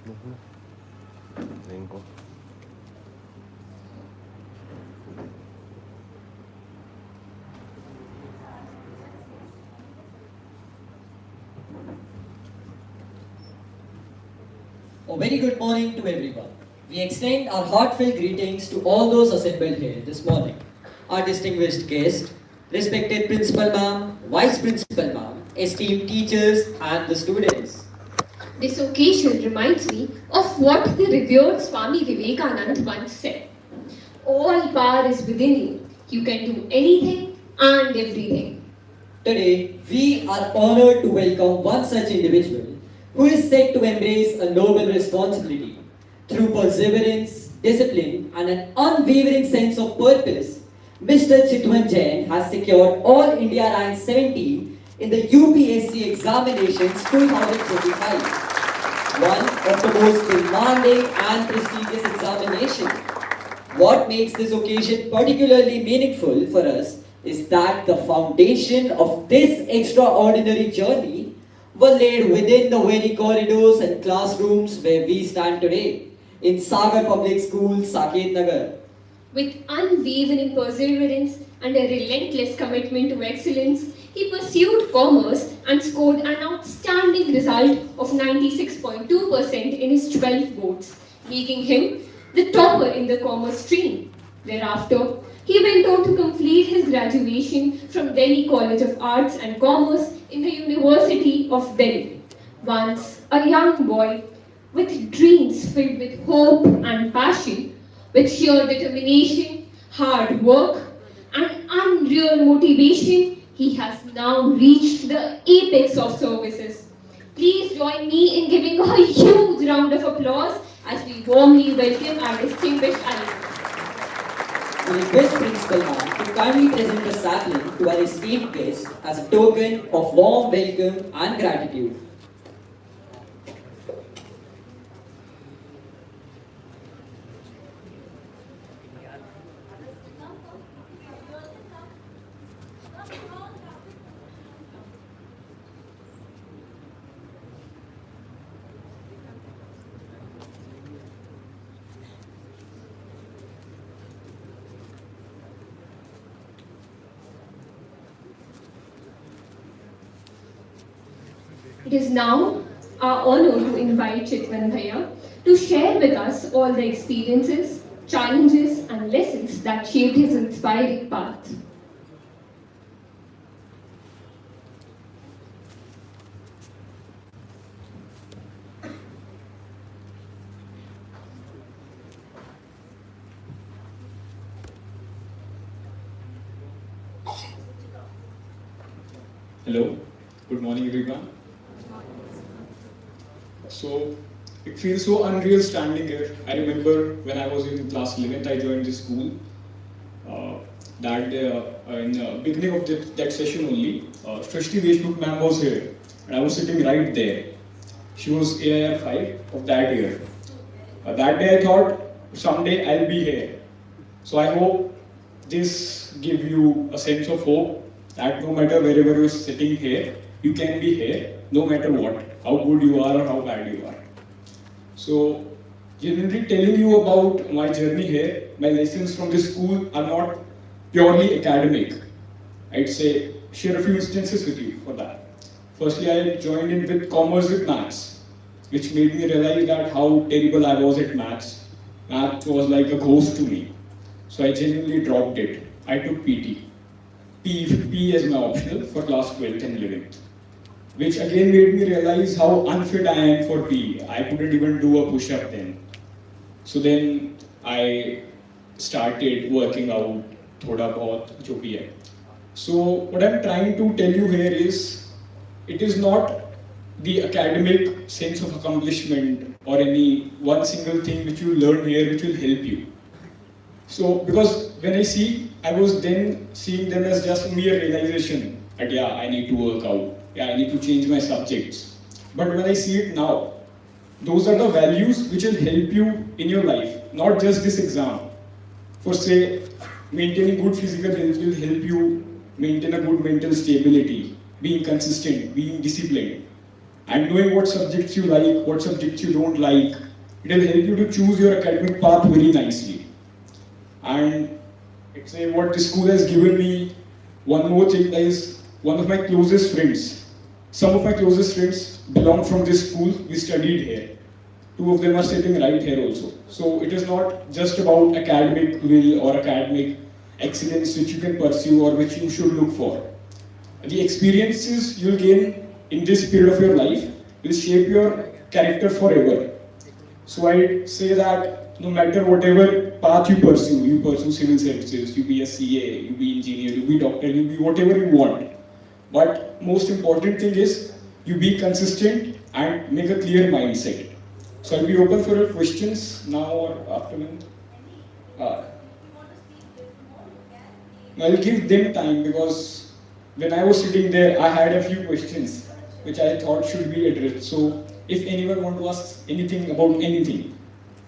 Linggo. A very good morning to everyone. We extend our heartfelt greetings to all those assembled here this morning. Our distinguished guests, respected Principal Ma'am, Vice Principal Ma'am, esteemed teachers and the students. This occasion reminds me of what the revered Swami Vivekananda once said. All power is within you. You can do anything and everything. Today, we are honored to welcome one such individual who is set to embrace a noble responsibility. Through perseverance, discipline, and an unwavering sense of purpose, Mr. Chitwan Jain has secured All India Rank 17 in the UPSC Examinations 2025, one of the most demanding and prestigious examinations. What makes this occasion particularly meaningful for us is that the foundation of this extraordinary journey were laid within the very corridors and classrooms where we stand today, in Sagar Public School, Saket Nagar. With unwavering perseverance and a relentless commitment to excellence, he pursued commerce and scored an outstanding result of 96.2% in his 12 boards, making him the topper in the commerce stream. Thereafter, he went on to complete his graduation from Delhi College of Arts and Commerce in the University of Delhi. Once a young boy with dreams filled with hope and passion, with sheer determination, hard work, and unreal motivation, he has now reached the apex of services. Please join me in giving a huge round of applause as we warmly welcome our distinguished alumnus. We request Principal Ma'am to kindly present the sapling to our esteemed guest as a token of warm welcome and gratitude. It is now our honor to invite Chitwan Bhaiya to share with us all the experiences, challenges, and lessons that shaped his inspiring path. Hello, good morning everyone. So, it feels so unreal standing here. I remember when I was in class 11th, I joined this school. That day, in the beginning of that session only, Srishti Deshmukh ma'am was here, and I was sitting right there. She was AIR 5 of that year. That day I thought, someday I'll be here. So I hope this gives you a sense of hope that no matter wherever you're sitting here, you can be here, no matter what, how good you are or how bad you are. So, generally telling you about my journey here, my lessons from this school are not purely academic. I'd say share a few instances with you for that. Firstly, I joined in with commerce with maths, which made me realize that how terrible I was at maths. Math was like a ghost to me. So I genuinely dropped it. I took PT. P as my optional for class 12th and 11th. Which again made me realize how unfit I am for PE. I couldn't even do a push-up then. So then I started working out, thoda bahut jo bhi hai. So what I'm trying to tell you here is, it is not the academic sense of accomplishment or any one single thing which you learn here which will help you. So because when I was then seeing them as just mere realization that yeah, I need to work out. Yeah, I need to change my subjects. But when I see it now, those are the values which will help you in your life, not just this exam. For say, maintaining good physical health will help you maintain a good mental stability, being consistent, being disciplined. And knowing what subjects you like, what subjects you don't like, it will help you to choose your academic path very nicely. And it's what the school has given me. One more thing is one of my closest friends. Some of my closest friends belong from this school. We studied here. Two of them are sitting right here also. So it is not just about academic will or academic excellence which you can pursue or which you should look for. The experiences you'll gain in this period of your life will shape your character forever. So I say that no matter whatever path you pursue civil services, you be a CA, you be engineer, you be doctor, you be whatever you want. But most important thing is you be consistent and make a clear mindset. So I'll be open for your questions now or afternoon. I'll give them time because when I was sitting there, I had a few questions which I thought should be addressed. So if anyone want to ask anything about anything,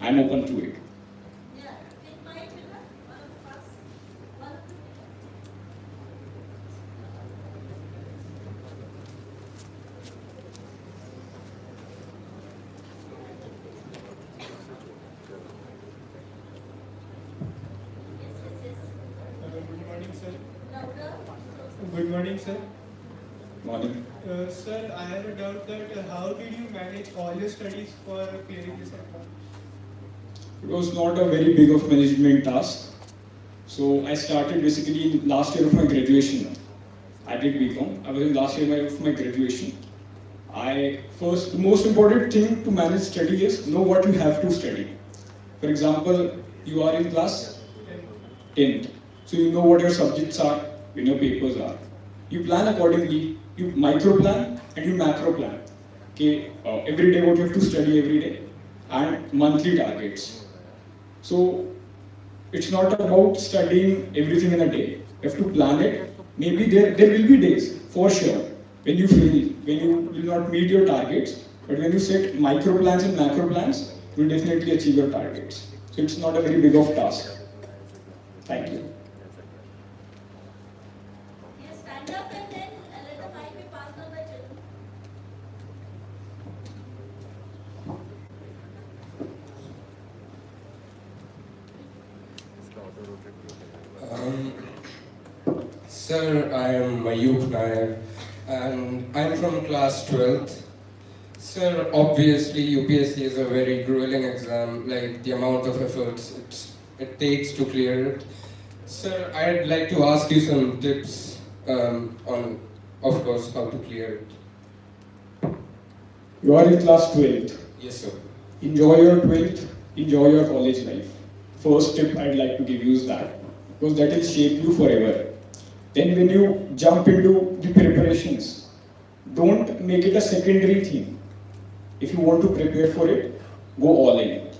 I'm open to it. Good morning, sir. Good morning, sir. Morning. Sir, I have a doubt that how did you manage all your studies for clearing this exam? It was not a very big of management task. So I started basically in last year of my graduation. I did BCom. I was in last year of my graduation. The most important thing to manage study is know what you have to study. For example, you are in class 10th. So you know what your subjects are, when your papers are. You plan accordingly. You micro plan and you macro plan. Okay, every day what you have to study every day and monthly targets. So it's not about studying everything in a day. You have to plan it. Maybe there will be days, for sure, when you fail, when you will not meet your targets. But when you set micro plans and macro plans, you will definitely achieve your targets. So it's not a very big of task. Thank you. Yes, stand up and then let the mic be passed on by children. Sir, I am Mayuk Nair and I am from class 12th. Sir, obviously UPSC is a very grueling exam, like the amount of efforts it takes to clear it. Sir, I'd like to ask you some tips on, of course, how to clear it. You are in class 12th. Yes, sir. Enjoy your 12th, enjoy your college life. First tip I'd like to give you is that, because that will shape you forever. Then when you jump into the preparations, don't make it a secondary thing. If you want to prepare for it, go all in.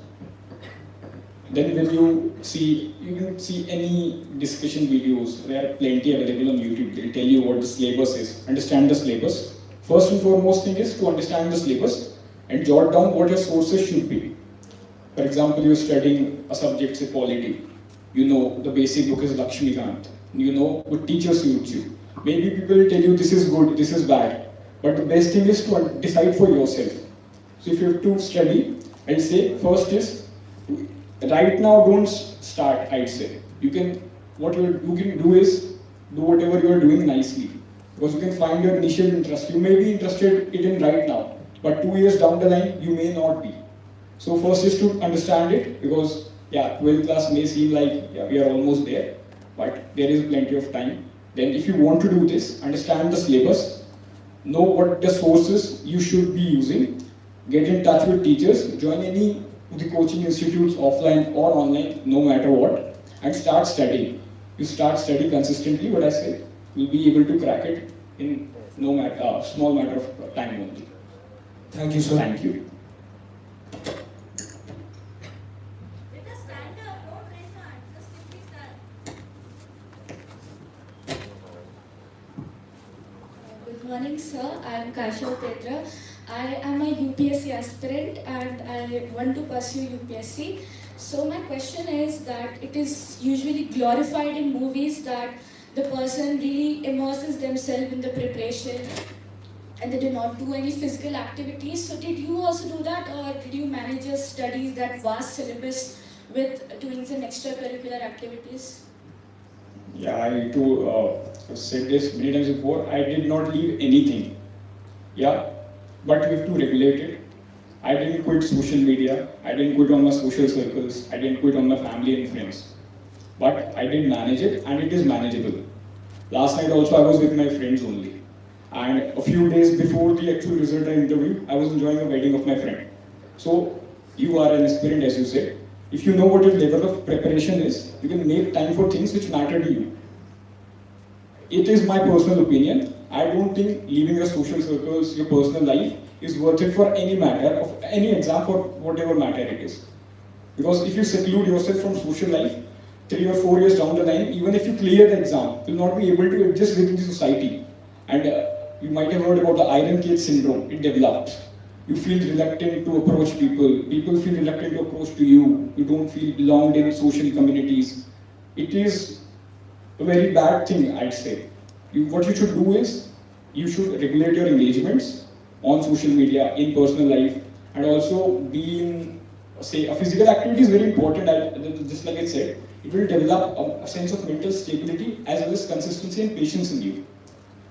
Then when you can see any discussion videos, there are plenty available on YouTube. They'll tell you what the syllabus is. Understand the syllabus. First and foremost thing is to understand the syllabus and jot down what your sources should be. For example, you're studying a subject, say polity. You know the basic book is Lakshmikant. You know what teacher suits you. Maybe people will tell you this is good, this is bad. But the best thing is to decide for yourself. So if you have to study, I'd say first is, right now don't start, I'd say. What you can do is, do whatever you are doing nicely. Because you can find your initial interest. You may be interested in right now, but 2 years down the line, you may not be. So first is to understand it, because 12th class may seem like we are almost there, but there is plenty of time. Then if you want to do this, understand the syllabus, know what the sources you should be using, get in touch with teachers, join any of the coaching institutes offline or online, no matter what, and start studying. You start studying consistently, what I say, you'll be able to crack it in small matter of time only. Thank you, sir. Thank you. Let us stand up, don't raise your hand, just simply stand. Good morning, sir. I am Kashav Petra. I am a UPSC aspirant and I want to pursue UPSC. So my question is that it is usually glorified in movies that the person really immerses themselves in the preparation and they did not do any physical activities. So did you also do that, or did you manage your studies, that vast syllabus, with doing some extracurricular activities? Yeah, I've said this many times before. I did not leave anything. Yeah, but we have to regulate it. I didn't quit social media. I didn't quit on my social circles. I didn't quit on my family and friends. But I did manage it, and it is manageable. Last night also I was with my friends only. And a few days before the actual result and interview, I was enjoying a wedding of my friend. So you are an aspirant, as you said. If you know what your level of preparation is, you can make time for things which matter to you. It is my personal opinion. I don't think leaving your social circles, your personal life, is worth it for any matter, of any exam, for whatever matter it is. Because if you seclude yourself from social life, 3 or 4 years down the line, even if you clear the exam, you will not be able to adjust within the society. And you might have heard about the iron cage syndrome. It develops. You feel reluctant to approach people. People feel reluctant to approach to you. You don't feel belonged in social communities. It is a very bad thing, I'd say. What you should do is, you should regulate your engagements on social media, in personal life, and also be in, say, a physical activity is very important. Just like I said, it will develop a sense of mental stability as well as consistency and patience in you.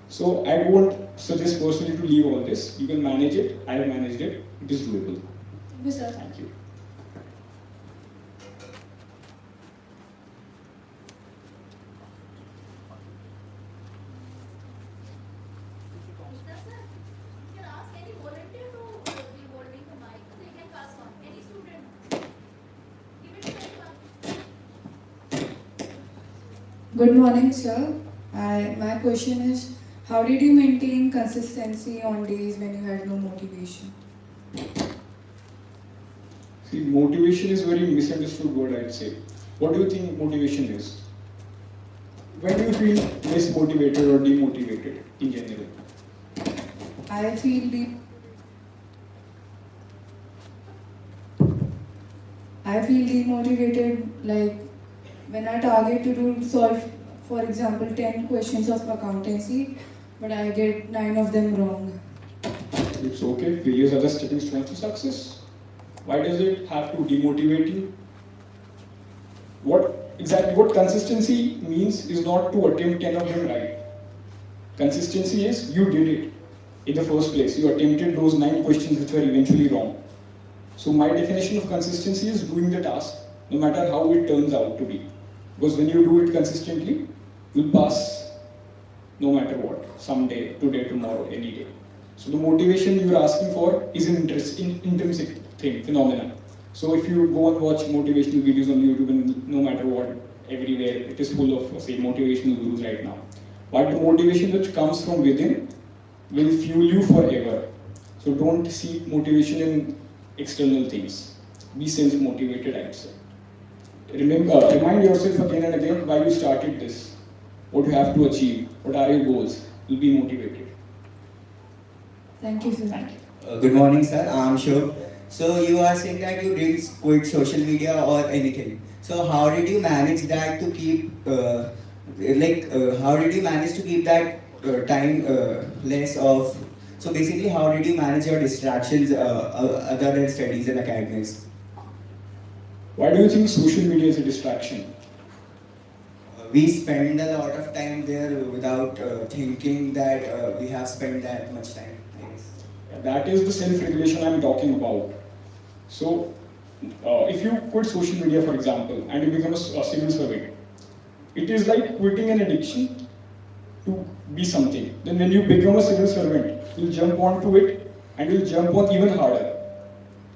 So I won't suggest personally to leave all this. You can manage it. I have managed it. It is doable. Thank you, sir. Thank you. Mr. Sir, you can ask any volunteer to be holding the mic. They can pass on. Any student. Give it to anyone. Good morning, sir. My question is, how did you maintain consistency on days when you had no motivation? See, motivation is a very misunderstood word, I'd say. What do you think motivation is? When do you feel less motivated or demotivated in general? I feel demotivated, like when I target to solve, for example, 10 questions of accountancy, but I get 9 of them wrong. It's okay. Failures are the stepping stones to success. Why does it have to demotivate you? What consistency means is not to attempt 10 of them right. Consistency is you did it in the first place. You attempted those 9 questions which were eventually wrong. So my definition of consistency is doing the task no matter how it turns out to be. Because when you do it consistently, you'll pass no matter what, someday, today, tomorrow, any day. So the motivation you're asking for is an intrinsic thing, phenomenon. So if you go and watch motivational videos on YouTube, and no matter what, everywhere, it is full of, say, motivational gurus right now. But the motivation which comes from within will fuel you forever. So don't seek motivation in external things. Be self-motivated, I'd say. Remind yourself again and again why you started this, what you have to achieve, what are your goals. You'll be motivated. Thank you, sir. Thank you. Good morning, sir. I'm Shub. So you are saying that you didn't quit social media or anything. So how did you manage that to keep, how did you manage to keep that time less of? So basically, how did you manage your distractions other than studies and academics? Why do you think social media is a distraction? We spend a lot of time there without thinking that we have spent that much time, I guess. That is the self-regulation I'm talking about. So, if you quit social media, for example, and you become a civil servant, it is like quitting an addiction to be something. Then when you become a civil servant, you'll jump onto it and you'll jump on even harder,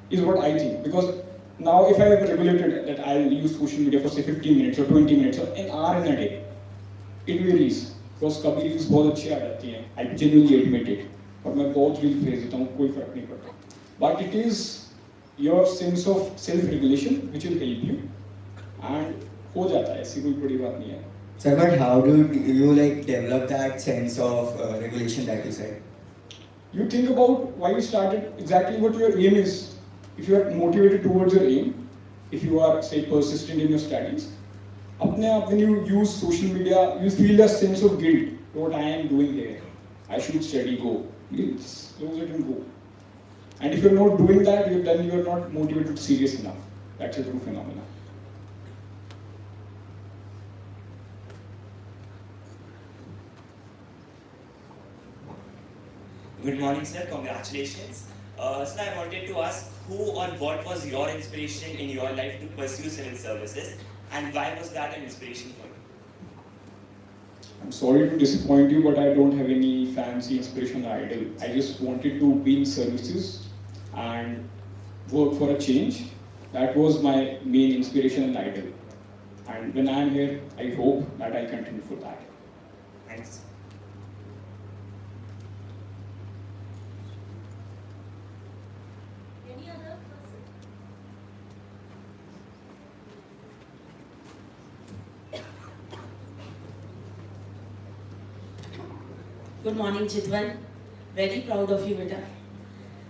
is what I think. Because now if I have regulated that I'll use social media for say 15 minutes or 20 minutes or an hour in a day, it varies. Because कभी reels बहुत अच्छी आ जाती हैं, I genuinely admit it. और मैं बहुत reels भेज देता हूँ, कोई फर्क नहीं पड़ता. But it is your sense of self-regulation which will help you, and हो जाता है, ऐसी कोई बड़ी बात नहीं है. Sir, but how do you develop that sense of regulation that you said? You think about why you started, exactly what your aim is. If you are motivated towards your aim, if you are, say, persistent in your studies, when you use social media, you feel a sense of guilt. What I am doing here, I should study, go. you just close it and go. And if you're not doing that, then you're not motivated, serious enough. That's a true phenomenon. Good morning, sir. Congratulations. So I wanted to ask who or what was your inspiration in your life to pursue civil services, and why was that an inspiration for you? I'm sorry to disappoint you, but I don't have any fancy inspiration or idol. I just wanted to be in services and work for a change. That was my main inspiration and idol. And when I am here, I hope that I'll continue for that. Thanks. Any other person? Good morning, Chitwan. Very proud of you, beta.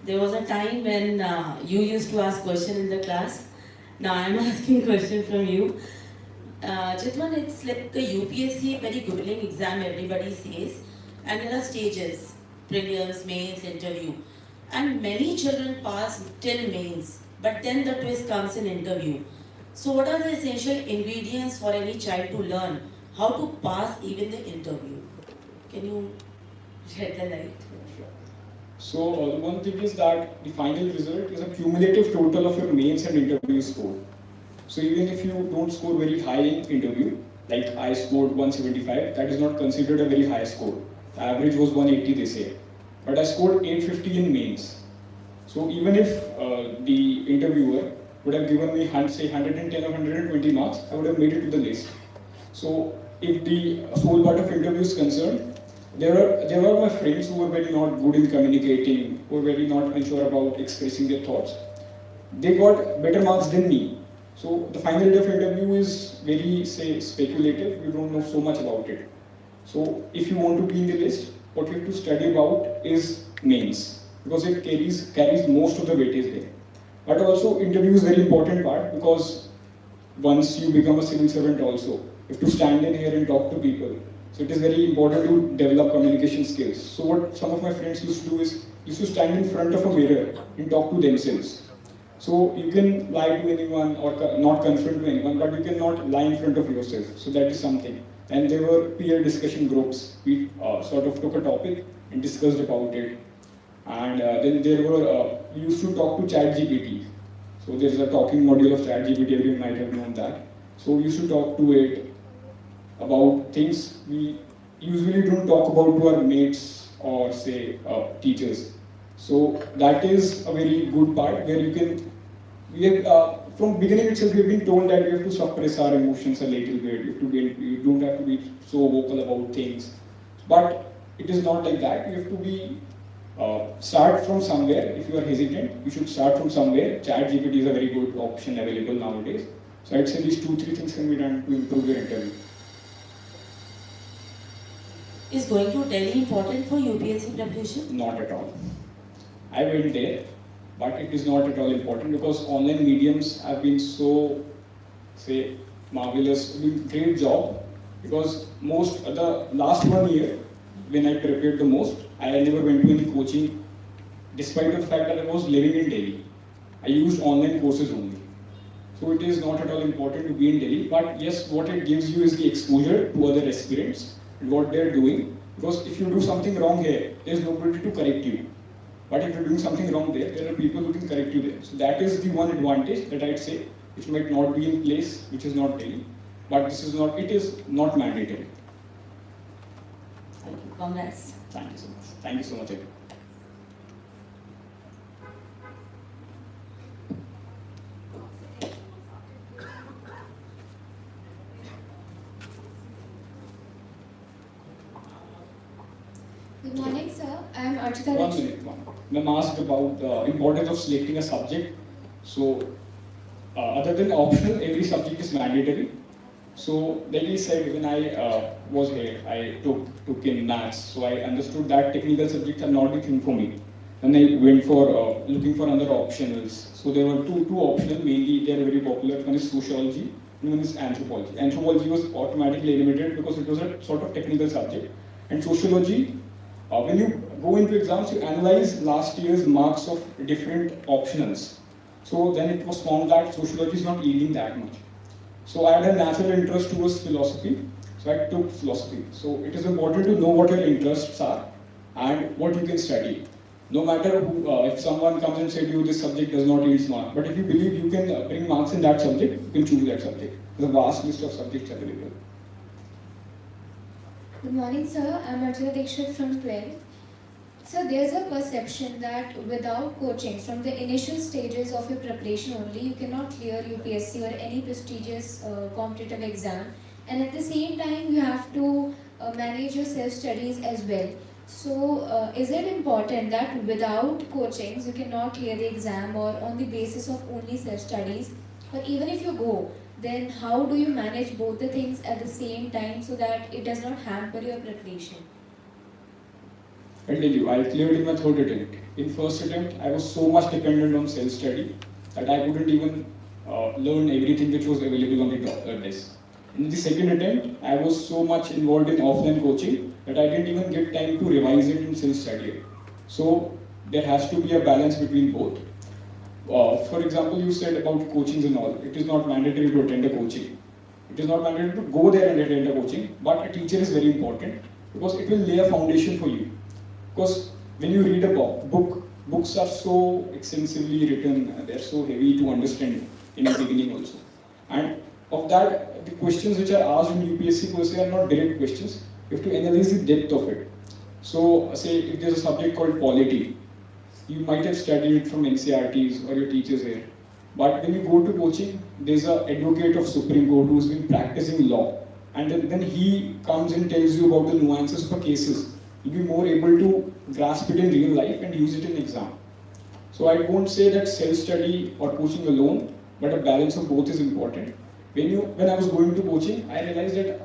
There was a time when you used to ask questions in the class. Now I'm asking question from you. Chitwan, it's like a UPSC very grueling exam, everybody says, and there are stages, prelims, mains, interview. And many children pass till mains, but then the twist comes in interview. So what are the essential ingredients for any child to learn how to pass even the interview? Can you shed the light? So the one thing is that the final result is a cumulative total of your mains and interview score. So even if you don't score very high in interview, like I scored 175, that is not considered a very high score. The average was 180 they say. But I scored 850 in mains. So even if the interviewer would have given me say 110 or 120 marks, I would have made it to the list. So if the whole part of interview is concerned, there were my friends who were very not good in communicating, who were very not unsure about expressing their thoughts. They got better marks than me. So the final day of interview is very, say, speculative. You don't know so much about it. So if you want to be in the list, what you have to study about is mains, because it carries most of the weightage there. But also interview is very important part, because once you become a civil servant also, you have to stand in here and talk to people. So it is very important to develop communication skills. So what some of my friends used to do is, used to stand in front of a mirror and talk to themselves. So you can lie to anyone or not confront to anyone, but you cannot lie in front of yourself. So that is something. And there were peer discussion groups. We sort of took a topic and discussed about it. And then there were, we used to talk to ChatGPT. So there's a talking module of ChatGPT, everyone might have known that. So we used to talk to it about things we usually don't talk about to our mates or say teachers. So that is a very good part where you can, from beginning itself we have been told that we have to suppress our emotions a little bit, you don't have to be so vocal about things. But it is not like that, you have to be, start from somewhere. If you are hesitant, you should start from somewhere. ChatGPT is a very good option available nowadays. So I'd say these 2-3 things can be done to improve your interview. Is going to Delhi important for UPSC preparation? Not at all. I went there, but it is not at all important, because online mediums have been so, say, marvelous, doing great job. Because the last 1 year, when I prepared the most, I never went to any coaching, despite the fact that I was living in Delhi. I used online courses only. So it is not at all important to be in Delhi, but yes, what it gives you is the exposure to other aspirants and what they are doing. Because if you do something wrong here, there is nobody to correct you. But if you're doing something wrong there are people who can correct you there. So that is the one advantage that I'd say, which might not be in place, which is not Delhi. But it is not mandatory. Thank you. Congrats. Thank you so much. Thank you so much, everyone. Good morning, sir. I am Archita. One minute. I'm asked about the importance of selecting a subject. So, other than optional, every subject is mandatory. So, like I said, when I was here, I took in maths. So, I understood that technical subjects are not the thing for me. And I went for looking for other optionals. So, there were two optional. Mainly, they are very popular. One is sociology, and one is anthropology. Anthropology was automatically eliminated because it was a sort of technical subject. And sociology, when you go into exams, you analyze last year's marks of different optionals. So then it was found that sociology is not yielding that much. So I had a natural interest towards philosophy, so I took philosophy. So it is important to know what your interests are and what you can study. No matter who, if someone comes and says to you this subject does not yield marks, but if you believe you can bring marks in that subject, you can choose that subject. There's a vast list of subjects available. Good morning, sir. I'm Archana Dikshit from 12. So there's a perception that without coaching from the initial stages of your preparation only, you cannot clear UPSC or any prestigious competitive exam. And at the same time, you have to manage your self-studies as well. So is it important that without coachings, you cannot clear the exam or on the basis of only self-studies? Or even if you go, then how do you manage both the things at the same time so that it does not hamper your preparation? I'll tell you, I cleared in my third attempt. In first attempt, I was so much dependent on self-study that I couldn't even learn everything which was available on the desk. In the second attempt, I was so much involved in offline coaching that I didn't even get time to revise it in self-study. So there has to be a balance between both. For example, you said about coachings and all. It is not mandatory to attend a coaching. It is not mandatory to go there and attend a coaching, but a teacher is very important because it will lay a foundation for you. Because when you read a book, books are so extensively written, they are so heavy to understand in the beginning also. And of that, the questions which are asked in UPSC per se are not direct questions. You have to analyze the depth of it. So, say if there's a subject called polity, you might have studied it from NCRTs or your teachers here. But when you go to coaching, there's an advocate of Supreme Court who's been practicing law. And then he comes and tells you about the nuances of cases. You'll be more able to grasp it in real life and use it in exam. So I won't say that self-study or coaching alone, but a balance of both is important. When I was going to coaching, I realized that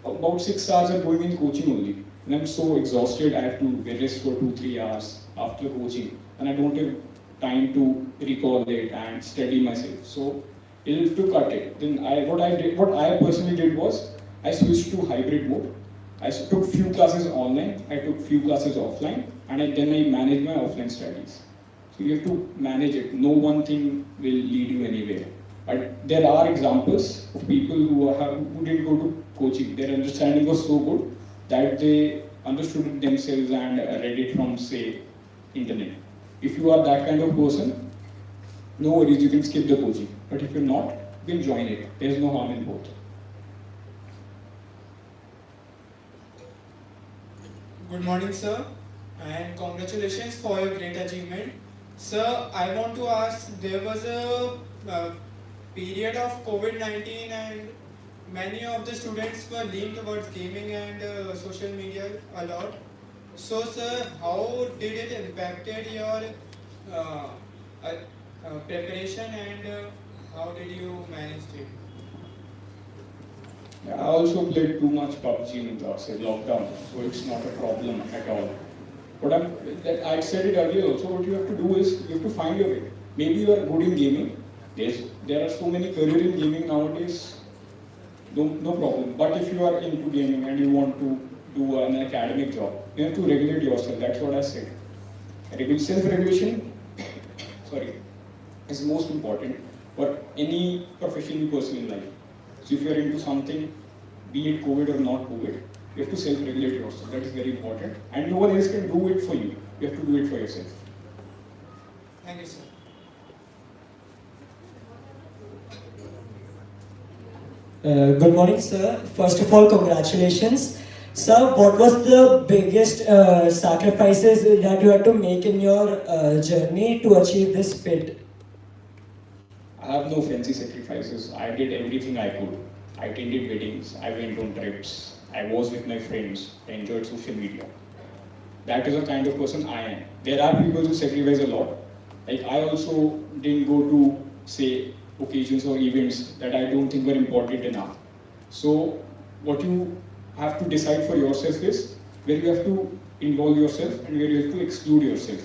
about 6 hours are going in coaching only. And I'm so exhausted, I have to rest for 2-3 hours after coaching. And I don't have time to recall it and study myself. So you'll have to cut it. Then what I personally did was, I switched to hybrid mode. I took few classes online, I took few classes offline, and then I managed my offline studies. So you have to manage it. No one thing will lead you anywhere. But there are examples of people who didn't go to coaching. Their understanding was so good that they understood it themselves and read it from, say, internet. If you are that kind of person, no worries, you can skip the coaching. But if you're not, you can join it. There's no harm in both. Good morning, sir, and congratulations for your great achievement. Sir, I want to ask, there was a period of COVID-19 and many of the students were leaned towards gaming and social media a lot. So, sir, how did it impacted your preparation and how did you manage it? Yeah, I also played too much PUBG in the lockdown, so it's not a problem at all. But I said it earlier also, what you have to do is, you have to find your way. Maybe you are good in gaming. There are so many careers in gaming nowadays, no problem. But if you are into gaming and you want to do an academic job, you have to regulate yourself, that's what I said. Self-regulation, is most important for any professional person in life. So if you are into something, be it COVID or not COVID, you have to self-regulate yourself. That is very important. And no one else can do it for you. You have to do it for yourself. Thank you, sir. Good morning, sir. First of all, congratulations. Sir, what was the biggest sacrifices that you had to make in your journey to achieve this fit? I have no fancy sacrifices. I did everything I could. I attended weddings, I went on trips, I was with my friends, I enjoyed social media. That is the kind of person I am. There are people who sacrifice a lot. Like I also didn't go to, say, occasions or events that I don't think were important enough. So what you have to decide for yourself is where you have to involve yourself and where you have to exclude yourself.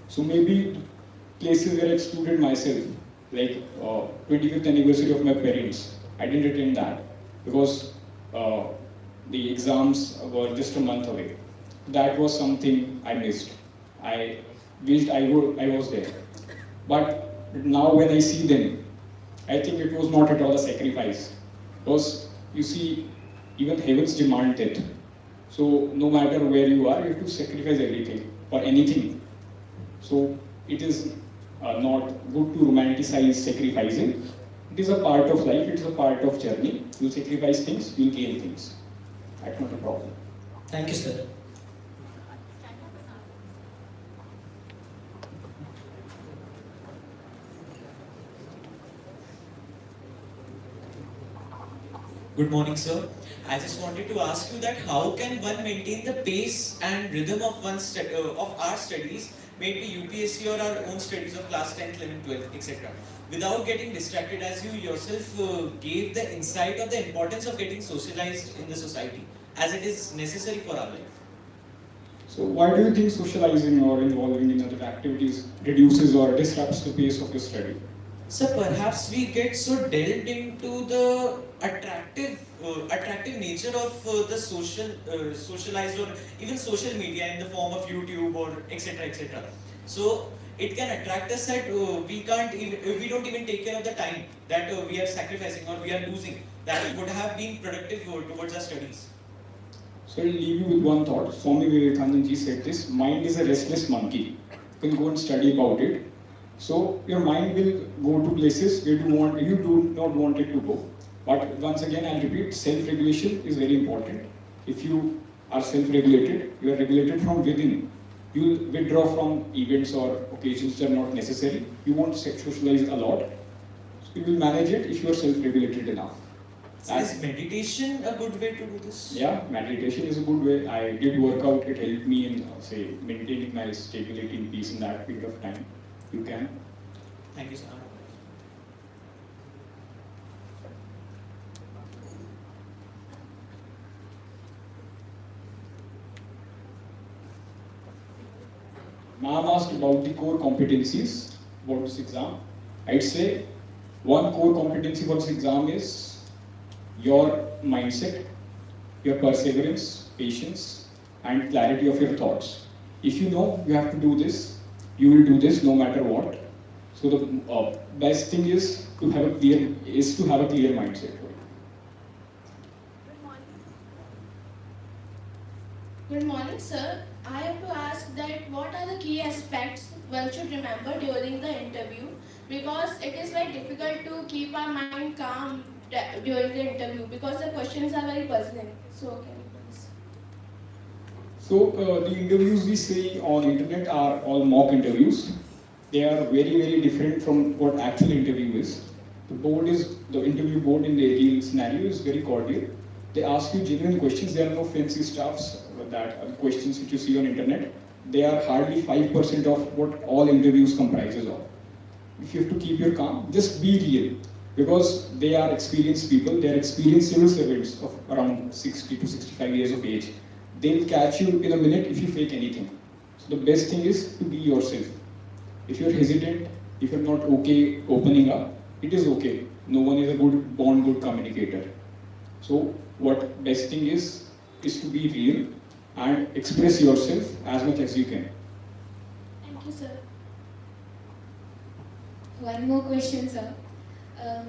So maybe places where I excluded myself, like 25th anniversary of my parents, I didn't attend that because the exams were just a month away. that was something I missed. I wished I was there. But now when I see them, I think it was not at all a sacrifice. Because you see, even heavens demand it. So no matter where you are, you have to sacrifice everything or anything. So it is not good to romanticize sacrificing. It is a part of life, it is a part of journey. You sacrifice things, you'll gain things. That's not a problem. Thank you, sir. Good morning, sir. I just wanted to ask you that how can one maintain the pace and rhythm of of our studies, maybe UPSC or our own studies of class 10th, 11th, 12th, etc., without getting distracted, as you yourself gave the insight of the importance of getting socialized in the society, as it is necessary for our life. So why do you think socializing or involving in other activities reduces or disrupts the pace of your study? So perhaps we get so delved into the attractive nature of the socialized or even social media in the form of YouTube or etc. etc. So it can attract us that we don't even take care of the time that we are sacrificing or we are losing that would have been productive towards our studies. So I'll leave you with one thought. Swami Vivekananda ji said this: mind is a restless monkey. You can go and study about it. So your mind will go to places where you do not want it to go. But once again, I'll repeat, self-regulation is very important. If you are self-regulated, you are regulated from within. You will withdraw from events or occasions that are not necessary. You won't socialize a lot. So you will manage it if you are self-regulated enough. So is meditation a good way to do this? Yeah, meditation is a good way. I did work out. It helped me in, maintaining my stability and peace in that period of time. You can. Thank you, sir. Now I'm asked about the core competencies for this exam. I'd say one core competency for this exam is your mindset, your perseverance, patience, and clarity of your thoughts. If you know you have to do this, you will do this no matter what. So the best thing is to have a clear mindset. Good morning, sir. I have to ask that what are the key aspects one should remember during the interview, because it is very difficult to keep our mind calm during the interview because the questions are very puzzling. So can you please? So the interviews we see on internet are all mock interviews. They are very, very different from what actual interview is. The interview board in the real scenario is very cordial. They ask you genuine questions. There are no fancy stuffs that questions which you see on internet. They are hardly 5% of what all interviews comprises of. If you have to keep your calm, just be real. Because they are experienced people, they are experienced civil servants of around 60 to 65 years of age. They'll catch you in a minute if you fake anything. So the best thing is to be yourself. If you're hesitant, if you're not okay opening up, it is okay. No one is a born good communicator. So what best thing is to be real and express yourself as much as you can. Thank you, sir. One more question, sir.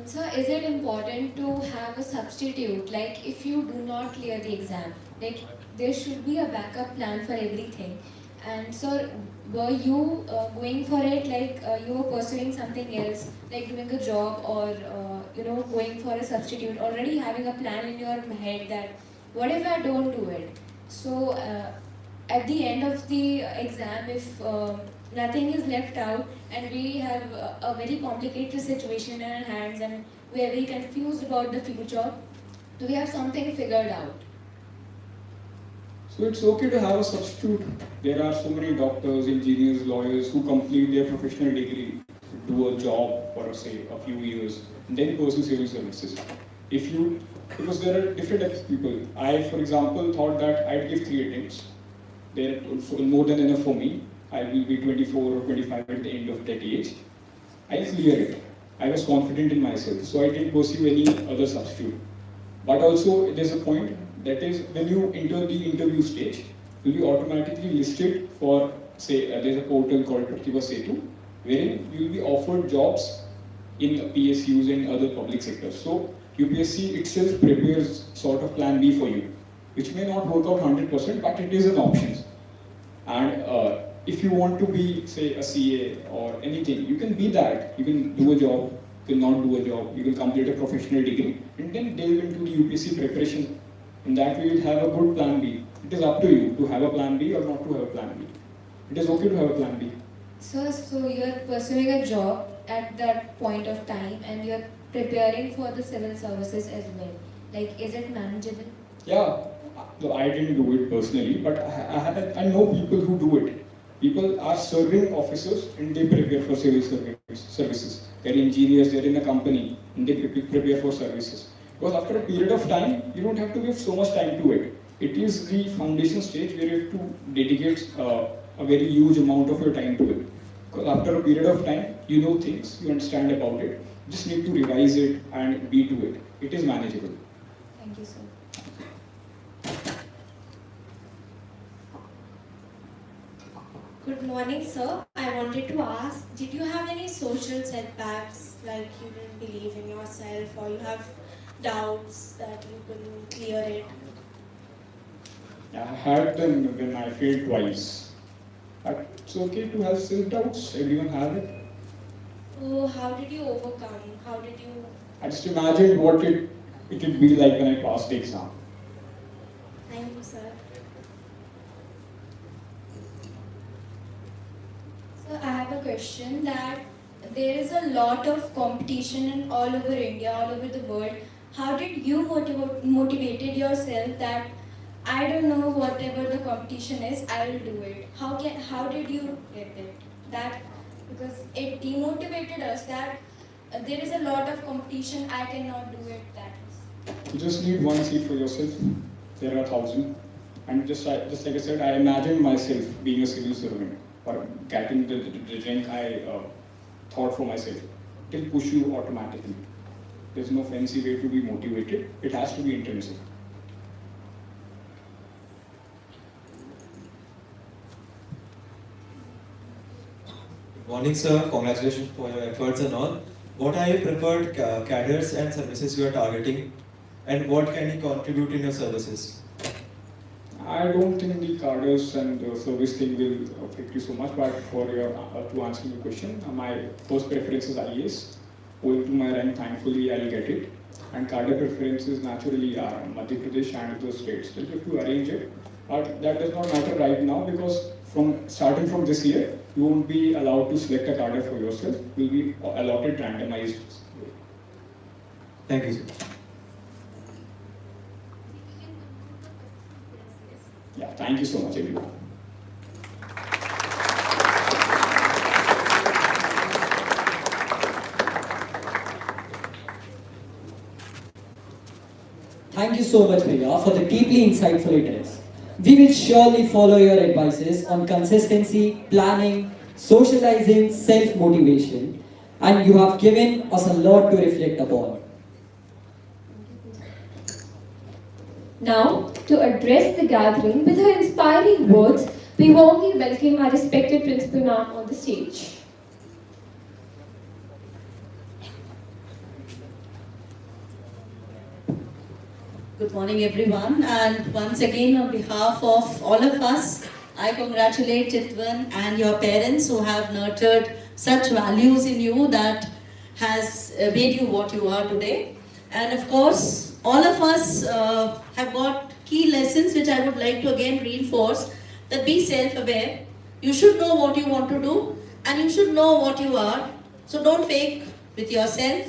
Sir, is it important to have a substitute? Like, if you do not clear the exam, like there should be a backup plan for everything. And sir, were you going for it like you were pursuing something else, like doing a job or going for a substitute, already having a plan in your head that what if I don't do it? So at the end of the exam, if nothing is left out and we have a very complicated situation in our hands and we are very confused about the future, do we have something figured out? So it's okay to have a substitute. There are so many doctors, engineers, lawyers who complete their professional degree, do a job for say a few years, and then pursue civil services. Because there are different types of people. I, for example, thought that I'd give 3 attempts. They're more than enough for me. I will be 24 or 25 at the end of that age. I'll clear it. I was confident in myself, so I didn't pursue any other substitute. But also, there's a point, that is, when you enter the interview stage, will be automatically listed for, say, there's a portal called Pratibha Setu, wherein you will be offered jobs in PSUs and other public sectors. So UPSC itself prepares sort of plan B for you, which may not work out 100%, but it is an option. And if you want to be, say, a CA or anything, you can be that. You can do a job, you can not do a job, you can complete a professional degree, and then delve into the UPSC preparation. In that way, you have a good plan B. It is up to you to have a plan B or not to have a plan B. It is okay to have a plan B. So you're pursuing a job at that point of time and you're preparing for the civil services as well. Like, is it manageable? Yeah, no, I didn't do it personally, but I know people who do it. People are serving officers and they prepare for civil services. They're engineers, they're in a company, and they prepare for services. Because after a period of time, you don't have to give so much time to it. It is the foundation stage where you have to dedicate a very huge amount of your time to it. Because after a period of time, you know things, you understand about it. You just need to revise it and be to it. It is manageable. Thank you, sir. Good morning, sir. I wanted to ask, did you have any social setbacks, like you didn't believe in yourself or you have doubts that you couldn't clear it? I had them when I failed twice. But it's okay to have self-doubts. Everyone has it. Oh, how did you overcome? How did you... I just imagined what it would be like when I passed the exam. Thank you, sir. So I have a question that there is a lot of competition in all over India, all over the world. How did you motivated yourself that I don't know whatever the competition is, I will do it? How did you get it? That because it demotivated us that there is a lot of competition, I cannot do it. That is. You just need one seat for yourself. There are 1,000. And just like I said, I imagined myself being a civil servant or getting the rank I thought for myself. It will push you automatically. There's no fancy way to be motivated. It has to be intrinsic. Morning, sir. Congratulations for your efforts and all. What are your preferred cadres and services you are targeting, and what can you contribute in your services? I don't think the cadres and the service thing will affect you so much, but for your to answer your question, my first preference is IAS. Owing to my rank, thankfully, I'll get it. And cadre preferences naturally are Madhya Pradesh and those states. So you have to arrange it, but that does not matter right now because starting from this year, you won't be allowed to select a cadre for yourself. You will be allotted randomized. Thank you, sir. Yeah, thank you so much, everyone. Thank you so much, Priya, for the deeply insightful address. We will surely follow your advices on consistency, planning, socializing, self-motivation, and you have given us a lot to reflect upon. Now, to address the gathering with her inspiring words, we warmly welcome our respected Principal Ma'am on the stage. Good morning, everyone, and once again, on behalf of all of us, I congratulate Chitwan and your parents who have nurtured such values in you that has made you what you are today. And of course, all of us have got key lessons which I would like to again reinforce, that be self-aware. You should know what you want to do and you should know what you are. So don't fake with yourself.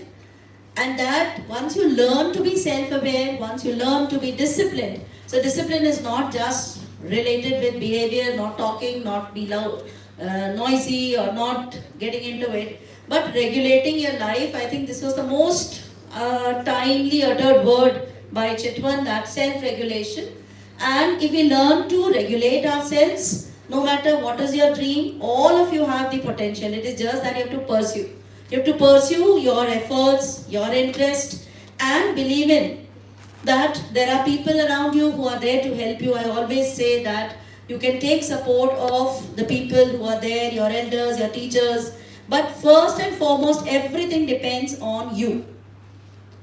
And that once you learn to be self-aware, once you learn to be disciplined, so discipline is not just related with behavior, not talking, not be loud, noisy or not getting into it, but regulating your life. I think this was the most timely uttered word by Chitwan, that self-regulation. And if we learn to regulate ourselves, no matter what is your dream, all of you have the potential. It is just that you have to pursue. You have to pursue your efforts, your interest, and believe in that there are people around you who are there to help you. I always say that You can take support of the people who are there, your elders, your teachers. But first and foremost, everything depends on you.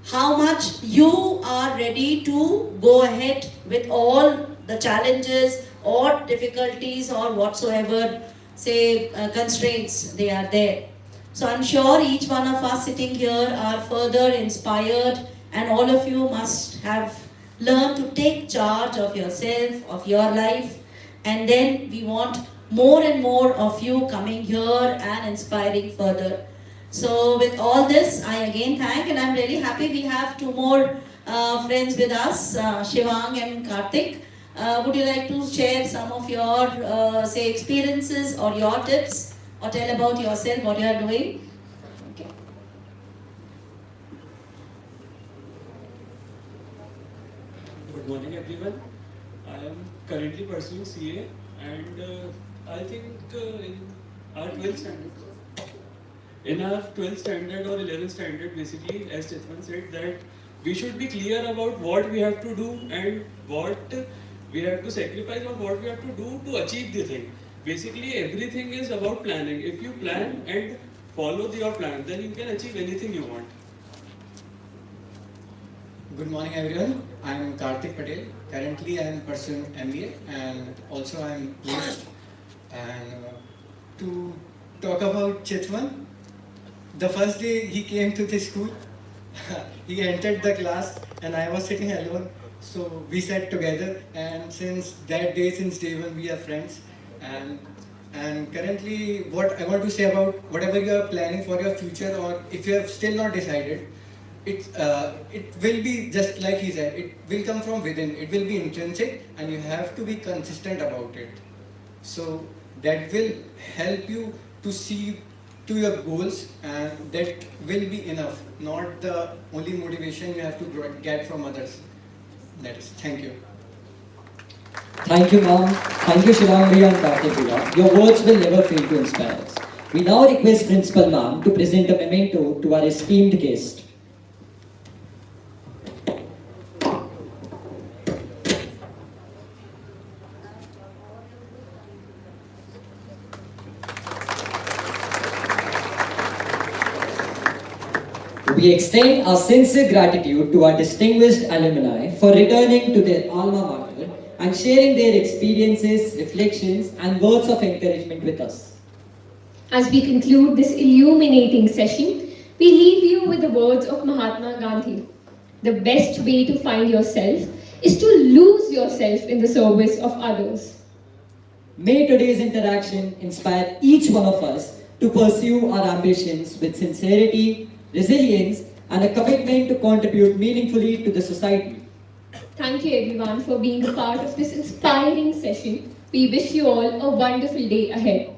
How much you are ready to go ahead with all the challenges or difficulties or whatsoever, say, constraints they are there. So I'm sure each one of us sitting here are further inspired, and all of you must have learned to take charge of yourself, of your life, and then we want more and more of you coming here and inspiring further. So with all this, I again thank, and I'm really happy we have two more friends with us, Shivang and Karthik. Would you like to share some of your, say, experiences or your tips, or tell about yourself, what you are doing? Okay. Good morning, everyone. I am currently pursuing CA, and I think in our 12th standard, or 11th standard, basically, as Chitwan said, that we should be clear about what we have to do and what we have to sacrifice or what we have to do to achieve the thing. Basically, everything is about planning. If you plan and follow your plan, then you can achieve anything you want. Good morning, everyone. I am Karthik Patel. Currently, I am pursuing MBA, and also I am post. And to talk about Chitwan, the first day he came to the school, he entered the class, and I was sitting alone. So we sat together, and since that day, since day one, we are friends. And currently, what I want to say about whatever you are planning for your future, or if you have still not decided, it will be just like he said. It will come from within. It will be intrinsic, and you have to be consistent about it. So that will help you to see to your goals, and that will be enough. Not the only motivation you have to get from others. That is. Thank you. Thank you, ma'am. Thank you, Shivangri and Karthik. Your words will never fail to inspire us. We now request Principal Ma'am to present a memento to our esteemed guest. We extend our sincere gratitude to our distinguished alumni for returning to their alma mater and sharing their experiences, reflections, and words of encouragement with us. As we conclude this illuminating session, we leave you with the words of Mahatma Gandhi. The best way to find yourself is to lose yourself in the service of others. May today's interaction inspire each one of us to pursue our ambitions with sincerity, resilience, and a commitment to contribute meaningfully to the society. Thank you everyone for being a part of this inspiring session. We wish you all a wonderful day ahead.